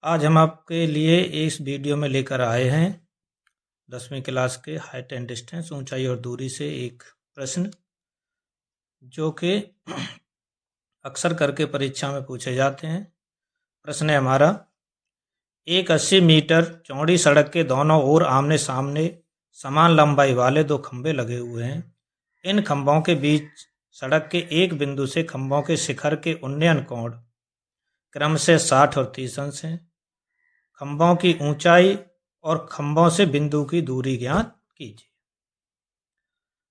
आज हम आपके लिए इस वीडियो में लेकर आए हैं 10वीं क्लास के हाइट एंड डिस्टेंस ऊंचाई और दूरी से एक प्रश्न जो कि अक्सर करके परीक्षा में पूछे जाते हैं। प्रश्न है हमारा, एक 80 मीटर चौड़ी सड़क के दोनों ओर आमने सामने समान लंबाई वाले दो खंभे लगे हुए हैं। इन खंभों के बीच सड़क के एक बिंदु से खंभों के शिखर के उन्नयन कोण क्रमशः 60 और 30 अंश हैं। खंभों की ऊंचाई और खंभों से बिंदु की दूरी ज्ञात कीजिए।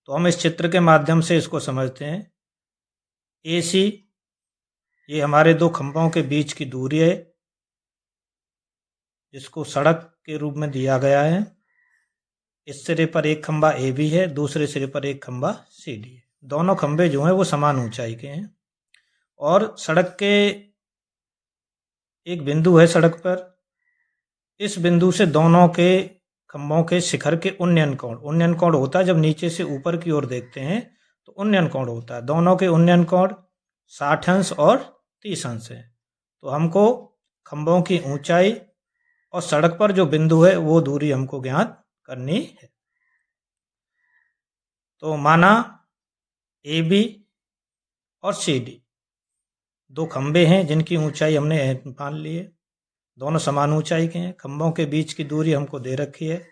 तो हम इस चित्र के माध्यम से इसको समझते हैं। AC ये हमारे दो खंभों के बीच की दूरी है जिसको सड़क के रूप में दिया गया है। इस सिरे पर एक खंभा AB है, दूसरे सिरे पर एक खंभा CD है। दोनों खंभे जो हैं वो समान ऊंचाई के हैं और सड़क के एक बिंदु है सड़क पर। इस बिंदु से दोनों के खंभों के शिखर के उन्नयन कोण होता है जब नीचे से ऊपर की ओर देखते हैं तो उन्नयन कोण होता है। दोनों के उन्नयन कोण 60 अंश और 30 अंश है। तो हमको खंभों की ऊंचाई और सड़क पर जो बिंदु है वो दूरी हमको ज्ञात करनी है। तो माना AB और CD दो खंभे हैं जिनकी ऊंचाई हमने मान ली है, दोनों समान ऊंचाई के हैं। खंभों के बीच की दूरी हमको दे रखी है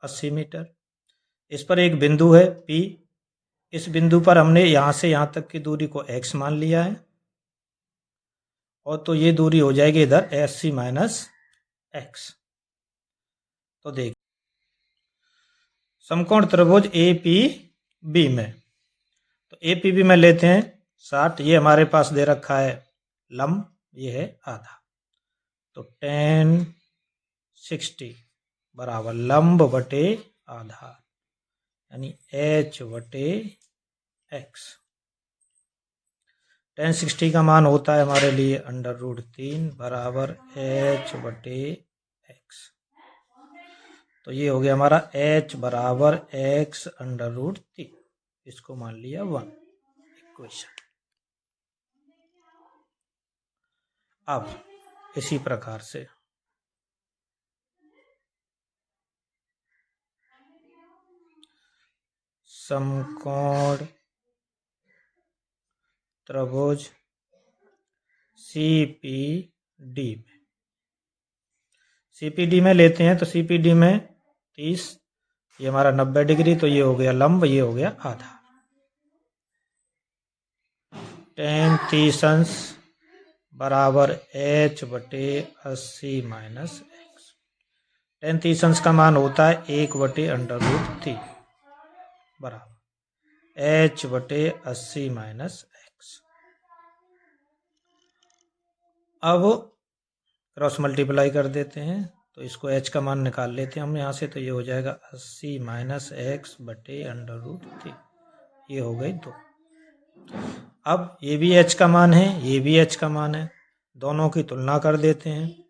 80 मीटर। इस पर एक बिंदु है P। इस बिंदु पर हमने यहां से यहां तक की दूरी को x मान लिया है और तो ये दूरी हो जाएगी इधर SC माइनस x। तो देख समकोण त्रिभुज APB में, तो APB में लेते हैं 60। ये हमारे पास दे रखा है लंब, ये है आधा। तो tan 60 बराबर लंब बटे आधा यानी h बटे x। tan 60 का मान होता है हमारे लिए √3 बराबर h बटे x। तो ये हो गया हमारा h बराबर x √3। इसको मान लिया 1 इक्वेशन। अब इसी प्रकार से समकोण त्रिभुज CPD में लेते हैं। तो CPD में 30, ये हमारा 90 डिग्री, तो ये हो गया लंब, ये हो गया आधा। tan 30 अंश बराबर h बटे 80 माइनस x। tan 30 अंश का मान होता है 1 बटे √3 बराबर h बटे 80 माइनस x। अब क्रॉस मल्टीप्लाई कर देते हैं तो इसको h का मान निकाल लेते हैं हम यहाँ से। तो ये हो जाएगा 80 माइनस x बटे √3। ये हो गई 2। अब ये भी h का मान है, ये भी h का मान है, दोनों की तुलना कर देते हैं।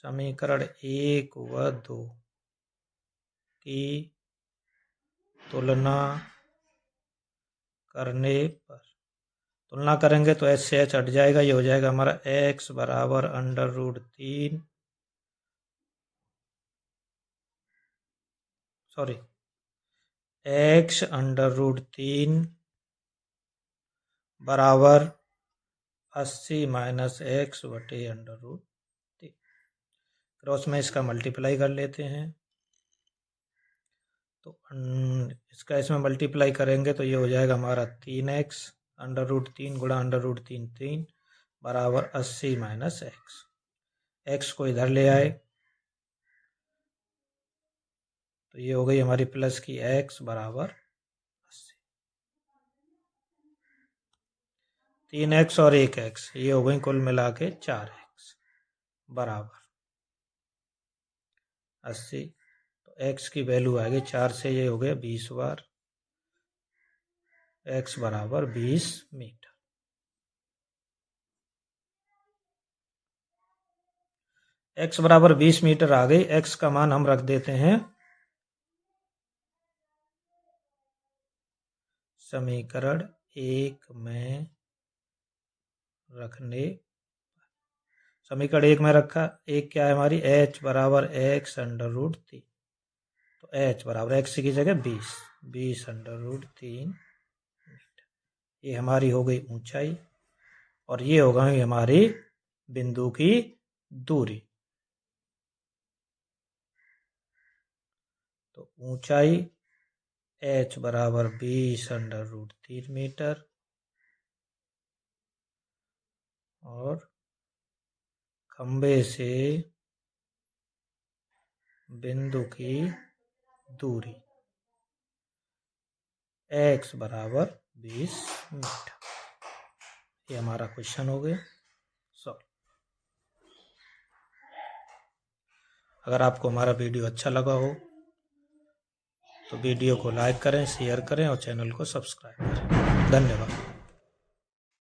समीकरण 1 व 2 की तुलना करने पर, तुलना करेंगे तो h से h हट जाएगा। ये हो जाएगा हमारा x बराबर √3 x √3 बराबर 80 माइनस x बटे √3। क्रॉस में इसका मल्टीप्लाई कर लेते हैं तो इसका इसमें मल्टीप्लाई करेंगे तो ये हो जाएगा हमारा 3x √3 गुणा √3 3 बराबर 80 माइनस x को इधर ले आए तो ये हो गई हमारी प्लस की x बराबर 80। 3x और 1x ये हो गई कुल मिला के 4x बराबर 80। तो x की वैल्यू आएगी 4 से, ये हो गया 20 बार, x बराबर 20 मीटर। x बराबर 20 मीटर आ गई। x का मान हम रख देते हैं समीकरण 1 में रखने समीकरण 1 में रखा, एक क्या है हमारी, h बराबर x √3, तो h बराबर x की जगह 20 √3 मीटर। ये हमारी हो गई ऊंचाई और ये हो गई हमारी बिंदु की दूरी। तो ऊंचाई h बराबर 20 √3 मीटर और खंबे से बिंदु की दूरी x बराबर 20 मीटर। ये हमारा क्वेश्चन हो गया सॉल्व। अगर आपको हमारा वीडियो अच्छा लगा हो तो वीडियो को लाइक करें, शेयर करें और चैनल को सब्सक्राइब करें। धन्यवाद।